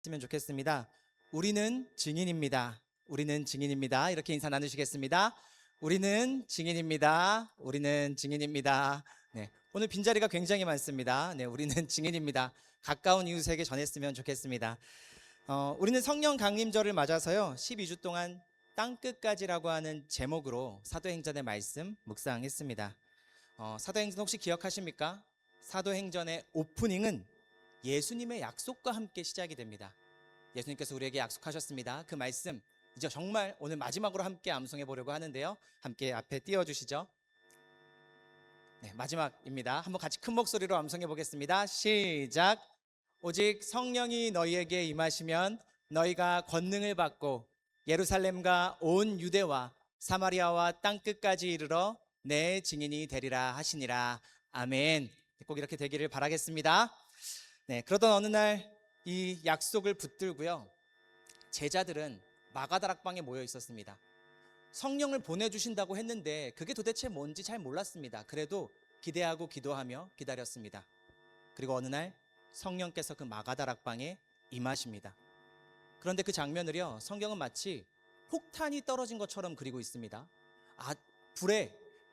했으면 좋겠습니다. 우리는 증인입니다. 우리는 증인입니다. 이렇게 인사 나누시겠습니다. 우리는 증인입니다. 우리는 증인입니다. 네, 오늘 빈자리가 굉장히 많습니다. 네, 우리는 증인입니다. 가까운 이웃에게 전했으면 좋겠습니다. 우리는 성령 강림절을 맞아서요 12주 동안 땅끝까지라고 하는 제목으로 사도행전의 말씀 묵상했습니다. 사도행전 혹시 기억하십니까? 사도행전의 오프닝은 예수님의 약속과 함께 시작이 됩니다. 예수님께서 우리에게 약속하셨습니다. 그 말씀 이제 정말 오늘 마지막으로 함께 암송해 보려고 하는데요, 함께 앞에 띄워주시죠. 네, 마지막입니다. 한번 같이 큰 목소리로 암송해 보겠습니다. 시작. 오직 성령이 너희에게 임하시면 너희가 권능을 받고 예루살렘과 온 유대와 사마리아와 땅끝까지 이르러 내 증인이 되리라 하시니라. 아멘. 꼭 이렇게 되기를 바라겠습니다. 네, 그러던 어느 날 이 약속을 붙들고요 제자들은 마가다락방에 모여 있었습니다. 성령을 보내주신다고 했는데 그게 도대체 뭔지 잘 몰랐습니다. 그래도 기대하고 기도하며 기다렸습니다. 그리고 어느 날 성령께서 그 마가다락방에 임하십니다. 그런데 그 장면을요 성경은 마치 폭탄이 떨어진 것처럼 그리고 있습니다.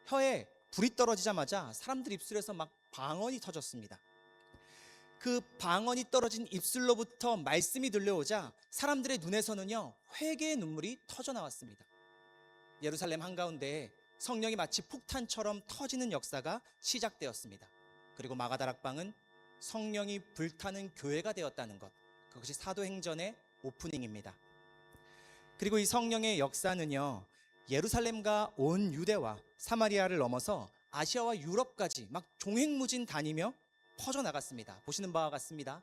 혀에 불이 떨어지자마자 사람들 입술에서 막 방언이 터졌습니다. 그 방언이 떨어진 입술로부터 말씀이 들려오자 사람들의 눈에서는요 회개의 눈물이 터져 나왔습니다. 예루살렘 한가운데에 성령이 마치 폭탄처럼 터지는 역사가 시작되었습니다. 그리고 마가다락방은 성령이 불타는 교회가 되었다는 것, 그것이 사도행전의 오프닝입니다. 그리고 이 성령의 역사는요 예루살렘과 온 유대와 사마리아를 넘어서 아시아와 유럽까지 막 종횡무진 다니며 퍼져나갔습니다. 보시는 바와 같습니다.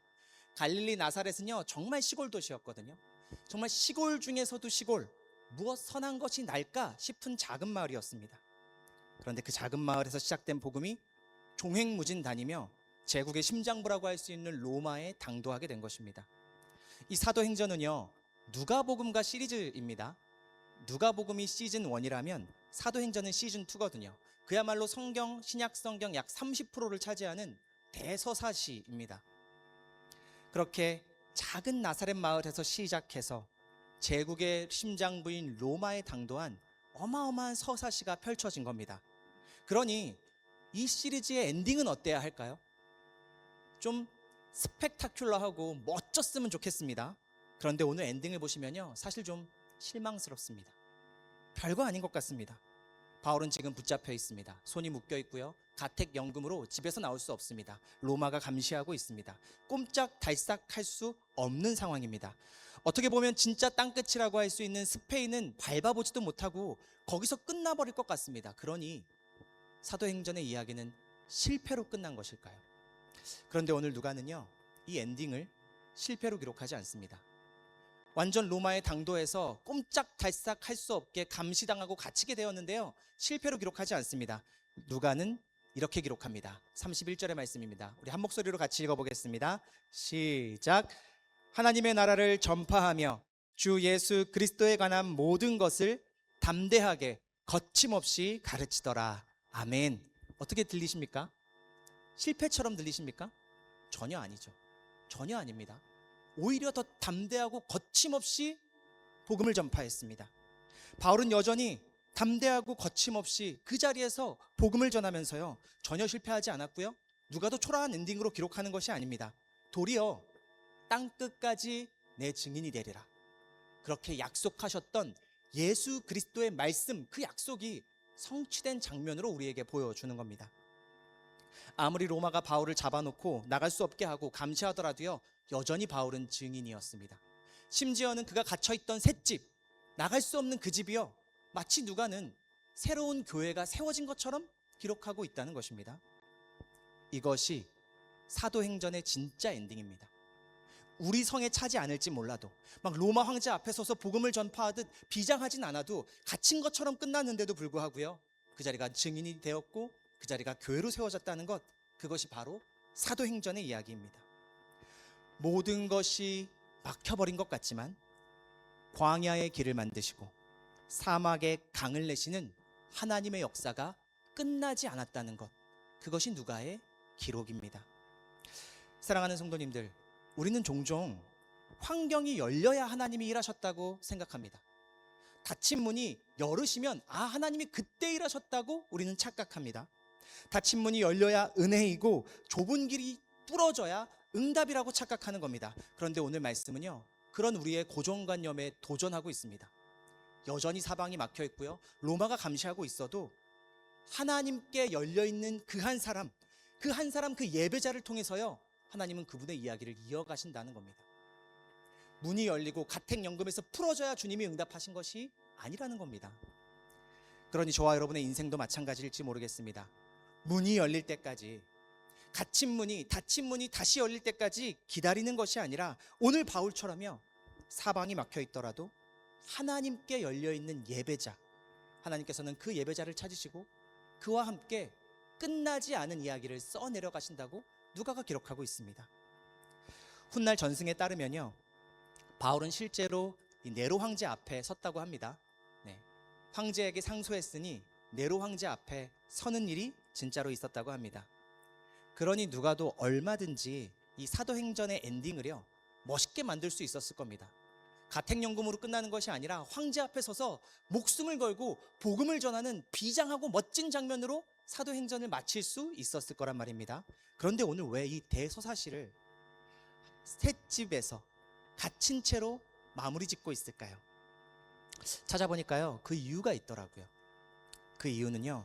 갈릴리 나사렛은요 정말 시골 도시였거든요. 정말 시골 중에서도 시골, 무엇 선한 것이 날까 싶은 작은 마을이었습니다. 그런데 그 작은 마을에서 시작된 복음이 종횡무진 다니며 제국의 심장부라고 할 수 있는 로마에 당도하게 된 것입니다. 이 사도행전은요 누가복음과 시리즈입니다. 누가복음이 시즌 1이라면 사도행전은 시즌 2거든요. 그야말로 성경, 신약 성경 약 30%를 차지하는 대서사시입니다. 그렇게 작은 나사렛 마을에서 시작해서 제국의 심장부인 로마에 당도한 어마어마한 서사시가 펼쳐진 겁니다. 그러니 이 시리즈의 엔딩은 어때야 할까요? 좀 스펙타큘러하고 멋졌으면 좋겠습니다. 그런데 오늘 엔딩을 보시면요 사실 좀 실망스럽습니다. 별거 아닌 것 같습니다. 바울은 지금 붙잡혀 있습니다. 손이 묶여 있고요 가택연금으로 집에서 나올 수 없습니다. 로마가 감시하고 있습니다. 꼼짝달싹 할 수 없는 상황입니다. 어떻게 보면 진짜 땅끝이라고 할 수 있는 스페인은 밟아보지도 못하고 거기서 끝나버릴 것 같습니다. 그러니 사도행전의 이야기는 실패로 끝난 것일까요? 그런데 오늘 누가는요 이 엔딩을 실패로 기록하지 않습니다. 완전 로마의 당도에서 꼼짝달싹 할 수 없게 감시당하고 갇히게 되었는데요 실패로 기록하지 않습니다. 누가는 이렇게 기록합니다. 31절의 말씀입니다. 우리 한 목소리로 같이 읽어보겠습니다. 시작. 하나님의 나라를 전파하며 주 예수 그리스도에 관한 모든 것을 담대하게 거침없이 가르치더라. 아멘. 어떻게 들리십니까? 실패처럼 들리십니까? 전혀 아니죠. 전혀 아닙니다. 오히려 더 담대하고 거침없이 복음을 전파했습니다. 바울은 여전히 담대하고 거침없이 그 자리에서 복음을 전하면서요 전혀 실패하지 않았고요 누가도 초라한 엔딩으로 기록하는 것이 아닙니다. 도리어 땅끝까지 내 증인이 되리라, 그렇게 약속하셨던 예수 그리스도의 말씀, 그 약속이 성취된 장면으로 우리에게 보여주는 겁니다. 아무리 로마가 바울을 잡아놓고 나갈 수 없게 하고 감시하더라도요 여전히 바울은 증인이었습니다. 심지어는 그가 갇혀있던 셋집, 나갈 수 없는 그 집이요 마치 누가는 새로운 교회가 세워진 것처럼 기록하고 있다는 것입니다. 이것이 사도행전의 진짜 엔딩입니다. 우리 성에 차지 않을지 몰라도 막 로마 황제 앞에 서서 복음을 전파하듯 비장하진 않아도 갇힌 것처럼 끝났는데도 불구하고요 그 자리가 증인이 되었고 그 자리가 교회로 세워졌다는 것, 그것이 바로 사도행전의 이야기입니다. 모든 것이 막혀버린 것 같지만 광야의 길을 만드시고 사막에 강을 내시는 하나님의 역사가 끝나지 않았다는 것, 그것이 누가의 기록입니다. 사랑하는 성도님들, 우리는 종종 환경이 열려야 하나님이 일하셨다고 생각합니다. 닫힌 문이 열으시면 하나님이 그때 일하셨다고 우리는 착각합니다. 닫힌 문이 열려야 은혜이고 좁은 길이 뚫어져야 응답이라고 착각하는 겁니다. 그런데 오늘 말씀은요, 그런 우리의 고정관념에 도전하고 있습니다. 여전히 사방이 막혀 있고요, 로마가 감시하고 있어도 하나님께 열려있는 그 한 사람, 그 예배자를 통해서요, 하나님은 그분의 이야기를 이어가신다는 겁니다. 문이 열리고 가택연금에서 풀어져야 주님이 응답하신 것이 아니라는 겁니다. 그러니 저와 여러분의 인생도 마찬가지일지 모르겠습니다. 문이 열릴 때까지, 닫힌 문이 다시 열릴 때까지 기다리는 것이 아니라 오늘 바울처럼요, 사방이 막혀 있더라도 하나님께 열려있는 예배자, 하나님께서는 그 예배자를 찾으시고 그와 함께 끝나지 않은 이야기를 써내려 가신다고 누가가 기록하고 있습니다. 훗날 전승에 따르면요, 바울은 실제로 이 네로 황제 앞에 섰다고 합니다. 황제에게 상소했으니 네로 황제 앞에 서는 일이 진짜로 있었다고 합니다. 그러니 누가도 얼마든지 이 사도행전의 엔딩을요, 멋있게 만들 수 있었을 겁니다. 가택연금으로 끝나는 것이 아니라 황제 앞에 서서 목숨을 걸고 복음을 전하는 비장하고 멋진 장면으로 사도행전을 마칠 수 있었을 거란 말입니다. 그런데 오늘 왜 이 대서사시를 셋집에서 갇힌 채로 마무리 짓고 있을까요? 찾아보니까요, 그 이유가 있더라고요. 그 이유는요,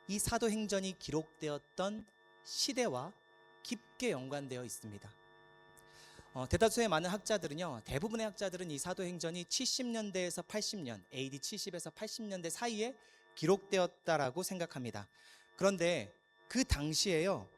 이 사도행전이 기록되었던 시대와 깊게 연관되어 있습니다. 대다수의 많은 학자들은요, 대부분의 학자들은 이 사도행전이 70년대에서 80년, AD 70에서 80년대 사이에 기록되었다라고 생각합니다. 그런데 그 당시에요,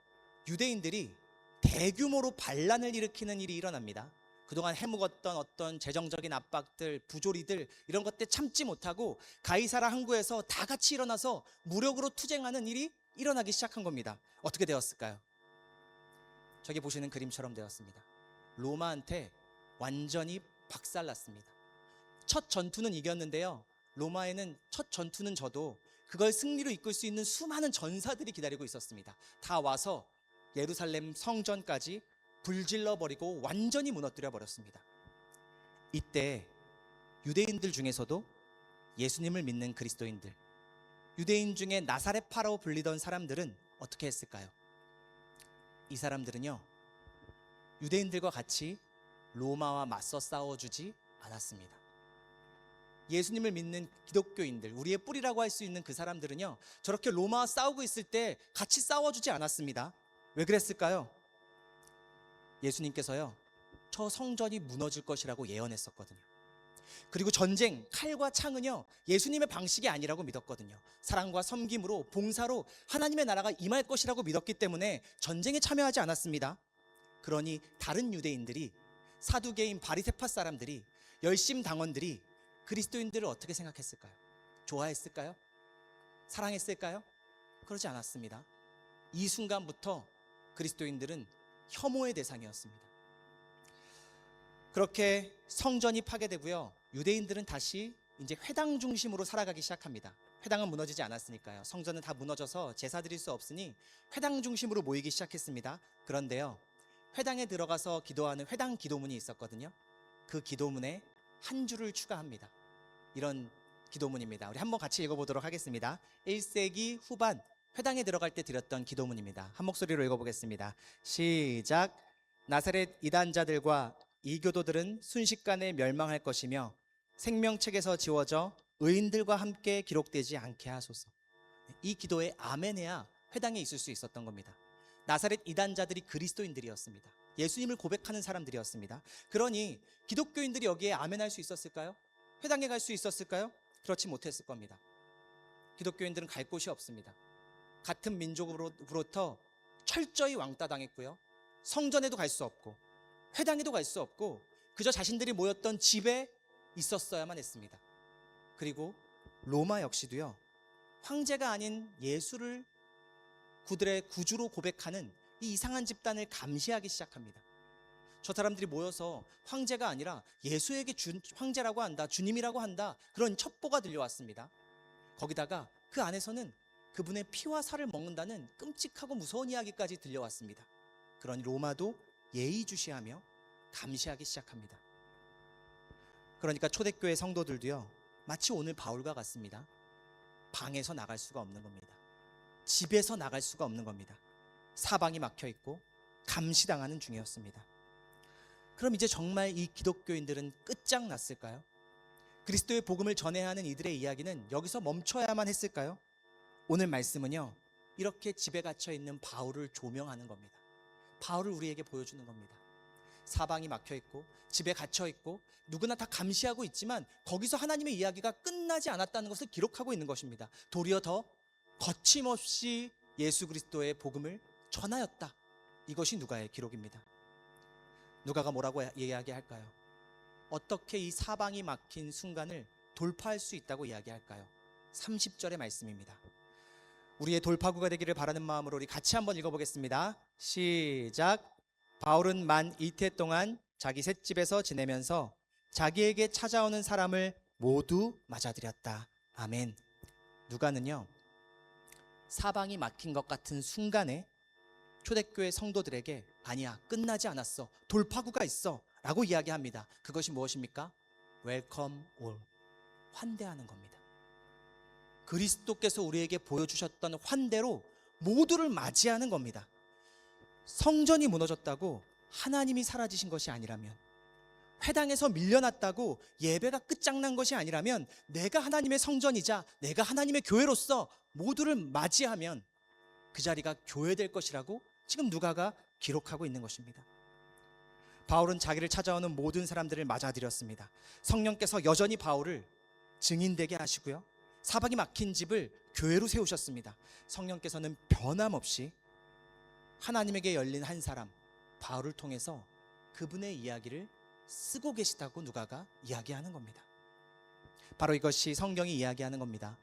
유대인들이 대규모로 반란을 일으키는 일이 일어납니다. 그동안 해묵었던 어떤 재정적인 압박들, 부조리들, 이런 것들 참지 못하고 가이사라 항구에서 다 같이 일어나서 무력으로 투쟁하는 일이 일어나기 시작한 겁니다. 어떻게 되었을까요? 저기 보시는 그림처럼 되었습니다. 로마한테 완전히 박살났습니다. 첫 전투는 이겼는데요, 로마에는 첫 전투는 져도 그걸 승리로 이끌 수 있는 수많은 전사들이 기다리고 있었습니다. 다 와서 예루살렘 성전까지 불질러버리고 완전히 무너뜨려 버렸습니다. 이때 유대인들 중에서도 예수님을 믿는 그리스도인들, 유대인 중에 나사렛파라고 불리던 사람들은 어떻게 했을까요? 이 사람들은요, 유대인들과 같이 로마와 맞서 싸워주지 않았습니다. 예수님을 믿는 기독교인들, 우리의 뿌리라고 할 수 있는 그 사람들은요, 저렇게 로마와 싸우고 있을 때 같이 싸워주지 않았습니다. 왜 그랬을까요? 예수님께서요, 저 성전이 무너질 것이라고 예언했었거든요. 그리고 전쟁, 칼과 창은요, 예수님의 방식이 아니라고 믿었거든요. 사랑과 섬김으로, 봉사로 하나님의 나라가 임할 것이라고 믿었기 때문에 전쟁에 참여하지 않았습니다. 그러니 다른 유대인들이, 사두개인 바리새파 사람들이, 열심 당원들이 그리스도인들을 어떻게 생각했을까요? 좋아했을까요? 사랑했을까요? 그러지 않았습니다. 이 순간부터 그리스도인들은 혐오의 대상이었습니다. 그렇게 성전이 파괴되고요, 유대인들은 다시 이제 회당 중심으로 살아가기 시작합니다. 회당은 무너지지 않았으니까요. 성전은 다 무너져서 제사 드릴 수 없으니 회당 중심으로 모이기 시작했습니다. 그런데요, 회당에 들어가서 기도하는 회당 기도문이 있었거든요. 그 기도문에 한 줄을 추가합니다. 이런 기도문입니다. 우리 한번 같이 읽어보도록 하겠습니다. 1세기 후반 회당에 들어갈 때 드렸던 기도문입니다. 한 목소리로 읽어보겠습니다. 시작. 나사렛 이단자들과 이교도들은 순식간에 멸망할 것이며 생명책에서 지워져 의인들과 함께 기록되지 않게 하소서. 이 기도에 아멘해야 회당에 있을 수 있었던 겁니다. 나사렛 이단자들이 그리스도인들이었습니다. 예수님을 고백하는 사람들이었습니다. 그러니 기독교인들이 여기에 아멘할 수 있었을까요? 회당에 갈 수 있었을까요? 그렇지 못했을 겁니다. 기독교인들은 갈 곳이 없습니다. 같은 민족으로부터 철저히 왕따당했고요, 성전에도 갈 수 없고 회당에도 갈 수 없고 그저 자신들이 모였던 집에 있었어야만 했습니다. 그리고 로마 역시도요, 황제가 아닌 예수를 그들의 구주로 고백하는 이 이상한 집단을 감시하기 시작합니다. 저 사람들이 모여서 황제가 아니라 예수에게 황제라고 한다, 주님이라고 한다, 그런 첩보가 들려왔습니다. 거기다가 그 안에서는 그분의 피와 살을 먹는다는 끔찍하고 무서운 이야기까지 들려왔습니다. 그러니 로마도 예의주시하며 감시하기 시작합니다. 그러니까 초대교회 성도들도요, 마치 오늘 바울과 같습니다. 방에서 나갈 수가 없는 겁니다. 집에서 나갈 수가 없는 겁니다. 사방이 막혀 있고 감시당하는 중이었습니다. 그럼 이제 정말 이 기독교인들은 끝장났을까요? 그리스도의 복음을 전해야 하는 이들의 이야기는 여기서 멈춰야만 했을까요? 오늘 말씀은요, 이렇게 집에 갇혀 있는 바울을 조명하는 겁니다. 바울을 우리에게 보여주는 겁니다. 사방이 막혀 있고 집에 갇혀 있고 누구나 다 감시하고 있지만 거기서 하나님의 이야기가 끝나지 않았다는 것을 기록하고 있는 것입니다. 도리어 더 거침없이 예수 그리스도의 복음을 전하였다. 이것이 누가의 기록입니다. 누가가 뭐라고 이야기할까요? 어떻게 이 사방이 막힌 순간을 돌파할 수 있다고 이야기할까요? 30절의 말씀입니다. 우리의 돌파구가 되기를 바라는 마음으로 우리 같이 한번 읽어보겠습니다. 시작. 바울은 만 이태 동안 자기 셋집에서 지내면서 자기에게 찾아오는 사람을 모두 맞아들였다. 아멘. 누가는요, 사방이 막힌 것 같은 순간에 초대교회 성도들에게 아니야, 끝나지 않았어, 돌파구가 있어 라고 이야기합니다. 그것이 무엇입니까? 웰컴 올, 환대하는 겁니다. 그리스도께서 우리에게 보여주셨던 환대로 모두를 맞이하는 겁니다. 성전이 무너졌다고 하나님이 사라지신 것이 아니라면, 회당에서 밀려났다고 예배가 끝장난 것이 아니라면, 내가 하나님의 성전이자 내가 하나님의 교회로서 모두를 맞이하면 그 자리가 교회될 것이라고 지금 누가가 기록하고 있는 것입니다. 바울은 자기를 찾아오는 모든 사람들을 맞아들였습니다. 성령께서 여전히 바울을 증인되게 하시고요, 사방이 막힌 집을 교회로 세우셨습니다. 성령께서는 변함없이 하나님에게 열린 한 사람, 바울을 통해서 그분의 이야기를 쓰고 계시다고 누가가 이야기하는 겁니다. 바로 이것이 성경이 이야기하는 겁니다.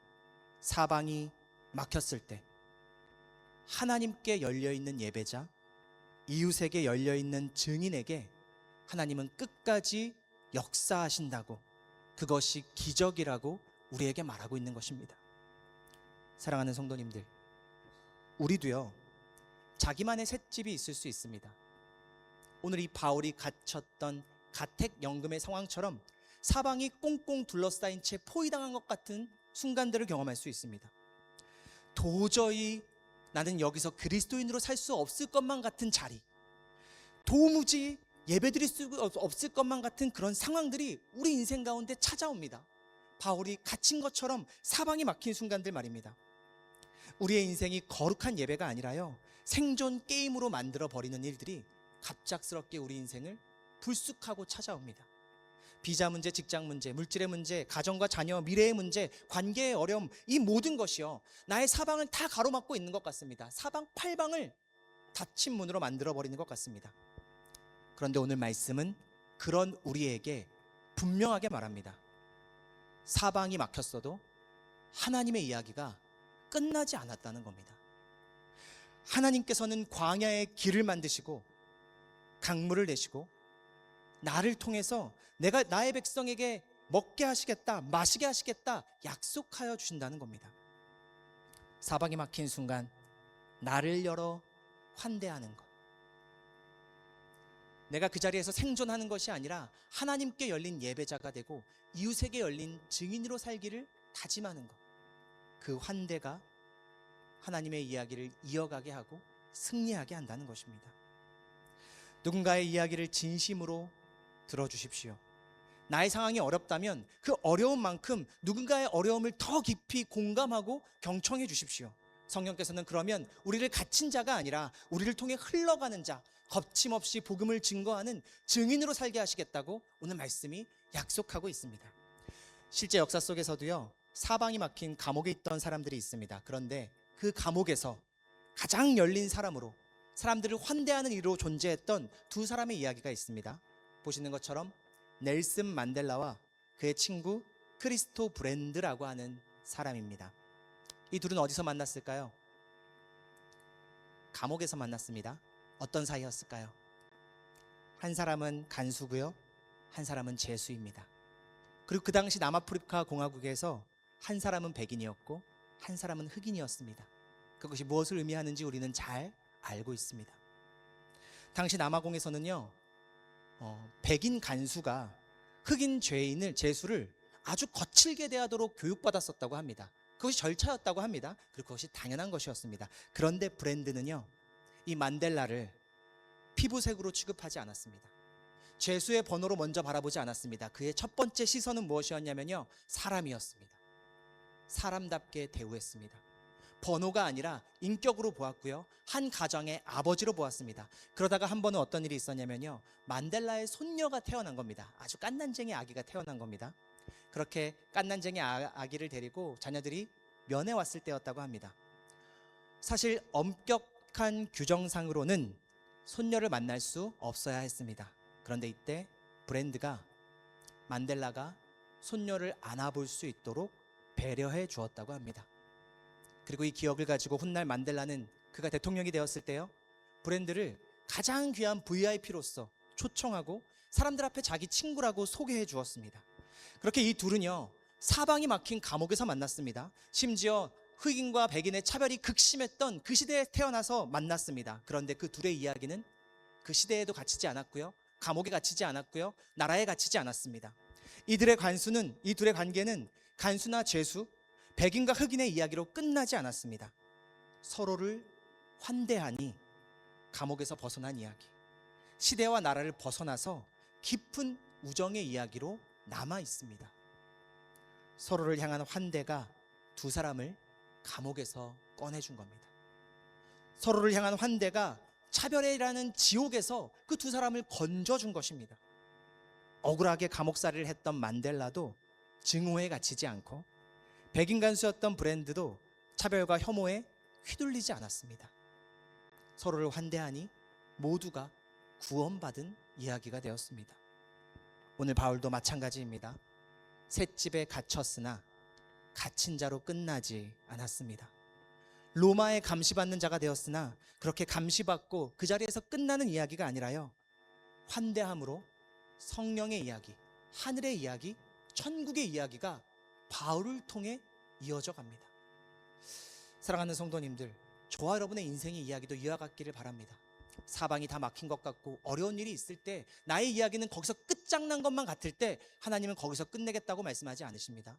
사방이 막혔을 때 하나님께 열려있는 예배자, 이웃에게 열려있는 증인에게 하나님은 끝까지 역사하신다고, 그것이 기적이라고 우리에게 말하고 있는 것입니다. 사랑하는 성도님들, 우리도요, 자기만의 셋집이 있을 수 있습니다. 오늘 이 바울이 갇혔던 가택연금의 상황처럼 사방이 꽁꽁 둘러싸인 채 포위당한 것 같은 순간들을 경험할 수 있습니다. 도저히 나는 여기서 그리스도인으로 살 수 없을 것만 같은 자리, 도무지 예배드릴 수 없을 것만 같은 그런 상황들이 우리 인생 가운데 찾아옵니다. 바울이 갇힌 것처럼 사방이 막힌 순간들 말입니다. 우리의 인생이 거룩한 예배가 아니라요, 생존 게임으로 만들어 버리는 일들이 갑작스럽게 우리 인생을 불쑥하고 찾아옵니다. 비자 문제, 직장 문제, 물질의 문제, 가정과 자녀, 미래의 문제, 관계의 어려움, 이 모든 것이요, 나의 사방을 다 가로막고 있는 것 같습니다. 사방 팔방을 닫힌 문으로 만들어 버리는 것 같습니다. 그런데 오늘 말씀은 그런 우리에게 분명하게 말합니다. 사방이 막혔어도 하나님의 이야기가 끝나지 않았다는 겁니다. 하나님께서는 광야의 길을 만드시고 강물을 내시고 나를 통해서 내가 나의 백성에게 먹게 하시겠다, 마시게 하시겠다 약속하여 주신다는 겁니다. 사방이 막힌 순간 나를 열어 환대하는 것, 내가 그 자리에서 생존하는 것이 아니라 하나님께 열린 예배자가 되고 이웃에게 열린 증인으로 살기를 다짐하는 것, 그 환대가 하나님의 이야기를 이어가게 하고 승리하게 한다는 것입니다. 누군가의 이야기를 진심으로 들어주십시오. 나의 상황이 어렵다면 그 어려움만큼 누군가의 어려움을 더 깊이 공감하고 경청해 주십시오. 성령께서는 그러면 우리를 갇힌 자가 아니라 우리를 통해 흘러가는 자, 겁침없이 복음을 증거하는 증인으로 살게 하시겠다고 오늘 말씀이 약속하고 있습니다. 실제 역사 속에서도요, 사방이 막힌 감옥에 있던 사람들이 있습니다. 그런데 그 감옥에서 가장 열린 사람으로, 사람들을 환대하는 이로 존재했던 두 사람의 이야기가 있습니다. 보시는 것처럼 넬슨 만델라와 그의 친구 크리스토 브랜드라고 하는 사람입니다. 이 둘은 어디서 만났을까요? 감옥에서 만났습니다. 어떤 사이였을까요? 한 사람은 간수고요, 한 사람은 죄수입니다. 그리고 그 당시 남아프리카 공화국에서 한 사람은 백인이었고 한 사람은 흑인이었습니다. 그것이 무엇을 의미하는지 우리는 잘 알고 있습니다. 당시 남아공에서는요, 백인 간수가 흑인 죄인을 제수를 아주 거칠게 대하도록 교육받았었다고 합니다. 그것이 절차였다고 합니다. 그리고 그것이 당연한 것이었습니다. 그런데 브랜드는요, 이 만델라를 피부색으로 취급하지 않았습니다. 죄수의 번호로 먼저 바라보지 않았습니다. 그의 첫 번째 시선은 무엇이었냐면요, 사람이었습니다. 사람답게 대우했습니다. 번호가 아니라 인격으로 보았고요, 한 가정의 아버지로 보았습니다. 그러다가 한 번은 어떤 일이 있었냐면요, 만델라의 손녀가 태어난 겁니다. 아주 깐난쟁이 아기가 태어난 겁니다. 그렇게 깐난쟁이 아기를 데리고 자녀들이 면회 왔을 때였다고 합니다. 사실 엄격한 규정상으로는 손녀를 만날 수 없어야 했습니다. 그런데 이때 브랜드가 만델라가 손녀를 안아볼 수 있도록 배려해 주었다고 합니다. 그리고 이 기억을 가지고 훗날 만델라는 그가 대통령이 되었을 때요, 브랜드를 가장 귀한 VIP로서 초청하고 사람들 앞에 자기 친구라고 소개해 주었습니다. 그렇게 이 둘은요, 사방이 막힌 감옥에서 만났습니다. 심지어 흑인과 백인의 차별이 극심했던 그 시대에 태어나서 만났습니다. 그런데 그 둘의 이야기는 그 시대에도 갇히지 않았고요, 감옥에 갇히지 않았고요, 나라에 갇히지 않았습니다. 이 둘의 관계는 간수나 죄수, 백인과 흑인의 이야기로 끝나지 않았습니다. 서로를 환대하니 감옥에서 벗어난 이야기, 시대와 나라를 벗어나서 깊은 우정의 이야기로 남아 있습니다. 서로를 향한 환대가 두 사람을 감옥에서 꺼내준 겁니다. 서로를 향한 환대가 차별이라는 지옥에서 그 두 사람을 건져준 것입니다. 억울하게 감옥살이를 했던 만델라도 증오에 갇히지 않고, 백인 간수였던 브랜드도 차별과 혐오에 휘둘리지 않았습니다. 서로를 환대하니 모두가 구원받은 이야기가 되었습니다. 오늘 바울도 마찬가지입니다. 셋집에 갇혔으나 갇힌 자로 끝나지 않았습니다. 로마에 감시받는 자가 되었으나 그렇게 감시받고 그 자리에서 끝나는 이야기가 아니라요, 환대함으로 성령의 이야기, 하늘의 이야기, 천국의 이야기가 바울을 통해 이어져 갑니다. 사랑하는 성도님들, 저와 여러분의 인생의 이야기도 이와 같기를 바랍니다. 사방이 다 막힌 것 같고 어려운 일이 있을 때, 나의 이야기는 거기서 끝장난 것만 같을 때 하나님은 거기서 끝내겠다고 말씀하지 않으십니다.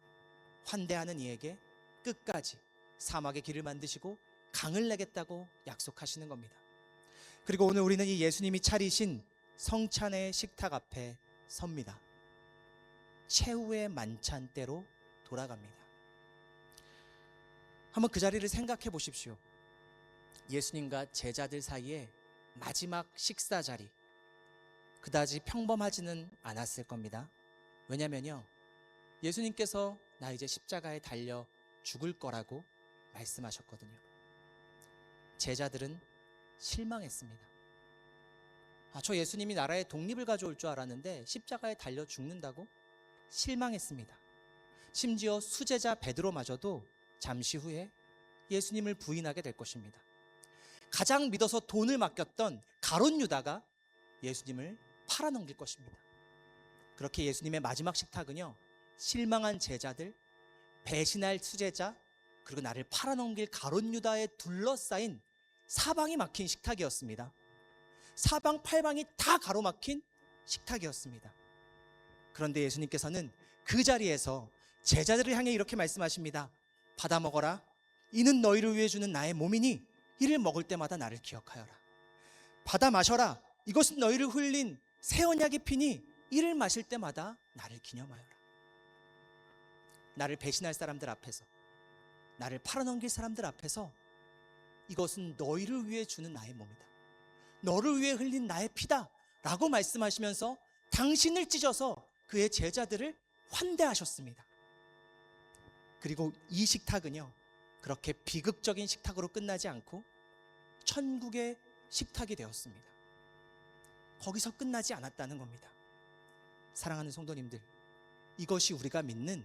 환대하는 이에게 끝까지 사막의 길을 만드시고 강을 내겠다고 약속하시는 겁니다. 그리고 오늘 우리는 이 예수님이 차리신 성찬의 식탁 앞에 섭니다. 최후의 만찬 때로 돌아갑니다. 한번 그 자리를 생각해 보십시오. 예수님과 제자들 사이에 마지막 식사 자리, 그다지 평범하지는 않았을 겁니다. 왜냐면요, 예수님께서 나 이제 십자가에 달려 죽을 거라고 말씀하셨거든요. 제자들은 실망했습니다. 저 예수님이 나라의 독립을 가져올 줄 알았는데 십자가에 달려 죽는다고? 실망했습니다. 심지어 수제자 베드로마저도 잠시 후에 예수님을 부인하게 될 것입니다. 가장 믿어서 돈을 맡겼던 가룟 유다가 예수님을 팔아넘길 것입니다. 그렇게 예수님의 마지막 식탁은요, 실망한 제자들, 배신할 수제자, 그리고 나를 팔아넘길 가룟 유다에 둘러싸인 사방이 막힌 식탁이었습니다. 사방팔방이 다 가로막힌 식탁이었습니다. 그런데 예수님께서는 그 자리에서 제자들을 향해 이렇게 말씀하십니다. 받아 먹어라. 이는 너희를 위해 주는 나의 몸이니 이를 먹을 때마다 나를 기억하여라. 받아 마셔라. 이것은 너희를 흘린 새 언약의 피니 이를 마실 때마다 나를 기념하여라. 나를 배신할 사람들 앞에서, 나를 팔아넘길 사람들 앞에서 이것은 너희를 위해 주는 나의 몸이다, 너를 위해 흘린 나의 피다 라고 말씀하시면서 당신을 찢어서 그의 제자들을 환대하셨습니다. 그리고 이 식탁은요, 그렇게 비극적인 식탁으로 끝나지 않고 천국의 식탁이 되었습니다. 거기서 끝나지 않았다는 겁니다. 사랑하는 성도님들, 이것이 우리가 믿는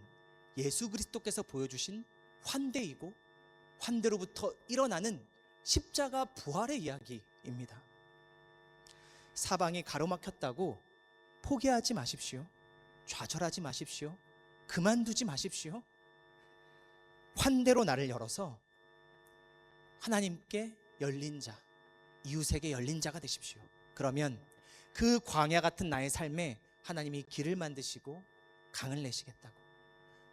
예수 그리스도께서 보여주신 환대이고 환대로부터 일어나는 십자가 부활의 이야기입니다. 사방이 가로막혔다고 포기하지 마십시오. 좌절하지 마십시오. 그만두지 마십시오. 환대로 나를 열어서 하나님께 열린 자, 이웃에게 열린 자가 되십시오. 그러면 그 광야 같은 나의 삶에 하나님이 길을 만드시고 강을 내시겠다고,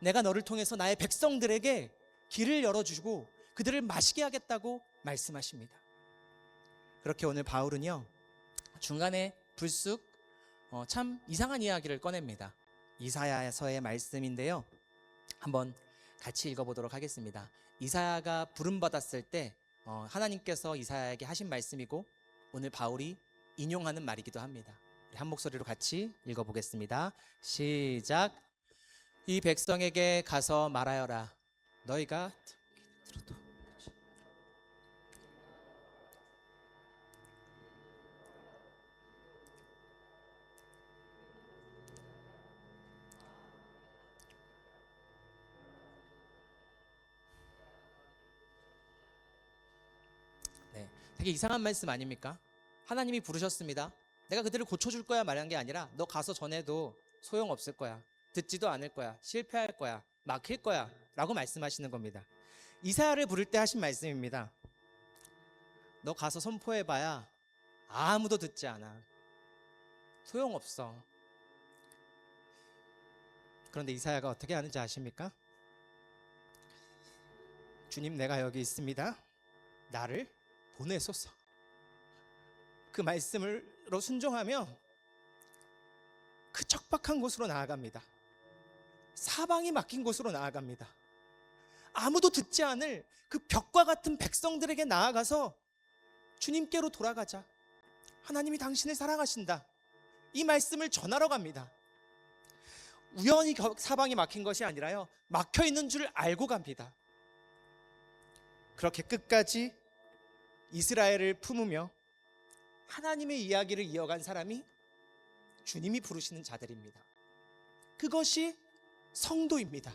내가 너를 통해서 나의 백성들에게 길을 열어주고 그들을 마시게 하겠다고 말씀하십니다. 그렇게 오늘 바울은요, 중간에 불쑥 참 이상한 이야기를 꺼냅니다. 이사야서의 말씀인데요, 한번 같이 읽어보도록 하겠습니다. 이사야가 부름받았을 때 하나님께서 이사야에게 하신 말씀이고 오늘 바울이 인용하는 말이기도 합니다. 우리 한 목소리로 같이 읽어보겠습니다. 시작. 이 백성에게 가서 말하여라. 너희가 네, 되게 이상한 말씀 아닙니까? 하나님이 부르셨습니다. 내가 그들을 고쳐줄 거야 말한 게 아니라 너 가서 전해도 소용없을 거야, 듣지도 않을 거야, 실패할 거야, 막힐 거야 라고 말씀하시는 겁니다. 이사야를 부를 때 하신 말씀입니다. 너 가서 선포해봐야 아무도 듣지 않아, 소용없어. 그런데 이사야가 어떻게 하는지 아십니까? 주님, 내가 여기 있습니다. 나를 보내소서. 그 말씀으로 순종하며 그 척박한 곳으로 나아갑니다. 사방이 막힌 곳으로 나아갑니다. 아무도 듣지 않을 그 벽과 같은 백성들에게 나아가서 주님께로 돌아가자, 하나님이 당신을 사랑하신다, 이 말씀을 전하러 갑니다. 우연히 사방이 막힌 것이 아니라요, 막혀있는 줄 알고 갑니다. 그렇게 끝까지 이스라엘을 품으며 하나님의 이야기를 이어간 사람이 주님이 부르시는 자들입니다. 그것이 성도입니다.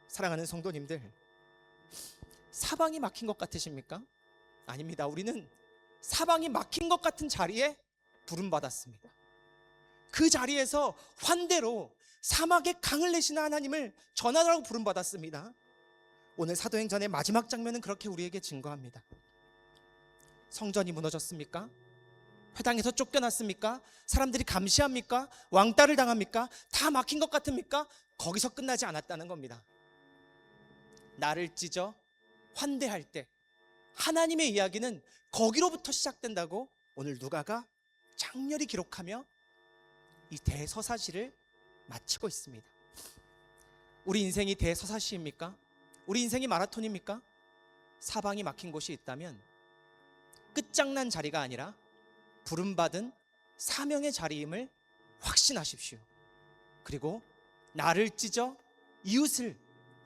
사랑하는 성도님들, 사방이 막힌 것 같으십니까? 아닙니다. 우리는 사방이 막힌 것 같은 자리에 부름받았습니다. 그 자리에서 환대로 사막에 강을 내시는 하나님을 전하라고 부름받았습니다. 오늘 사도행전의 마지막 장면은 그렇게 우리에게 증거합니다. 성전이 무너졌습니까? 회당에서 쫓겨났습니까? 사람들이 감시합니까? 왕따를 당합니까? 다 막힌 것 같습니까? 거기서 끝나지 않았다는 겁니다. 나를 찢어 환대할 때 하나님의 이야기는 거기로부터 시작된다고 오늘 누가가 장렬히 기록하며 이 대서사시를 마치고 있습니다. 우리 인생이 대서사시입니까? 우리 인생이 마라톤입니까? 사방이 막힌 곳이 있다면 끝장난 자리가 아니라 부름받은 사명의 자리임을 확신하십시오. 그리고 나를 찢어 이웃을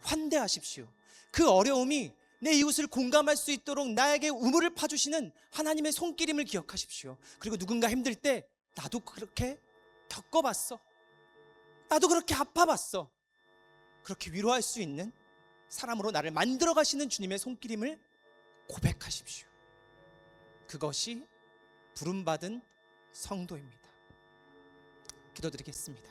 환대하십시오. 그 어려움이 내 이웃을 공감할 수 있도록 나에게 우물을 파주시는 하나님의 손길임을 기억하십시오. 그리고 누군가 힘들 때 나도 그렇게 겪어봤어, 나도 그렇게 아파봤어, 그렇게 위로할 수 있는 사람으로 나를 만들어 가시는 주님의 손길임을 고백하십시오. 그것이 부름받은 성도입니다. 기도드리겠습니다.